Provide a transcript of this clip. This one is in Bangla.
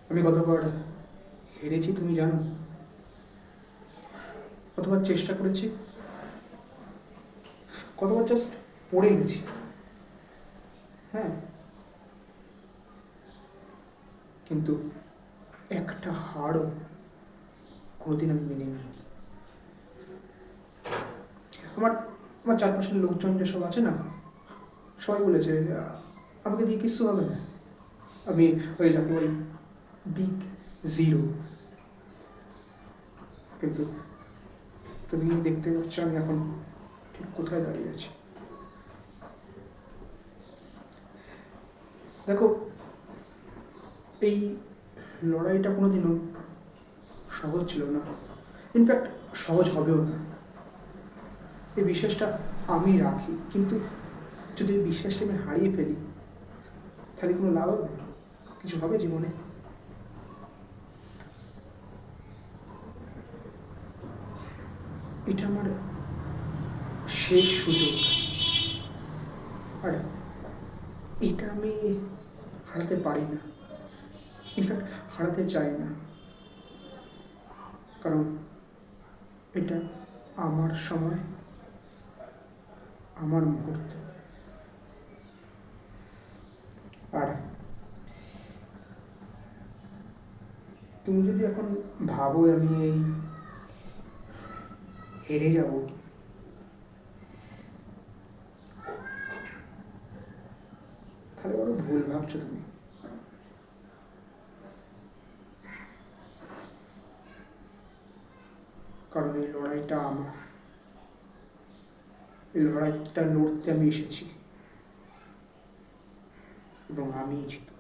আমি কতবার হেরেছি তুমি জানো? কতবার চেষ্টা করেছি, কতবার জাস্ট পড়ে গেছি। হ্যাঁ, কিন্তু একটা হারও কোনোদিন আমি মেনে নিইনি। আমার আমার চারপাশের লোকজন যেসব আছে না, সবাই বলেছে আমাকে দিয়ে কিচ্ছু হবে না, আমি ওই যাকে বলি বিগ জিরো। কিন্তু তুমি দেখতে পাচ্ছ আমি এখন ঠিক কোথায় দাঁড়িয়ে আছি। দেখো, এই লড়াইটা কোনোদিনও সহজ ছিল না, ইনফ্যাক্ট সহজ হবেও না। এই বিশ্বাসটা আমি রাখি, কিন্তু যদি এই বিশ্বাসটা আমি হারিয়ে ফেলি তাহলে কোনো লাভ হবে? কিছু হবে জীবনে? এটা আমার শেষ সুযোগ, আর এটা আমি হারাতে পারি না, ইনফ্যাক্ট হারাতে চাই না, কারণ এটা আমার সময়, আমার মুহূর্ত। আর তুমি যদি এখন ভাবো আমি এই হেরে যাব, তাহলে বড় ভুল ভাবছো তুমি। কারণ এই লড়াইটা আমার, এই লড়াইটা লড়তে আমি এসেছি এবং আমিই জিতব।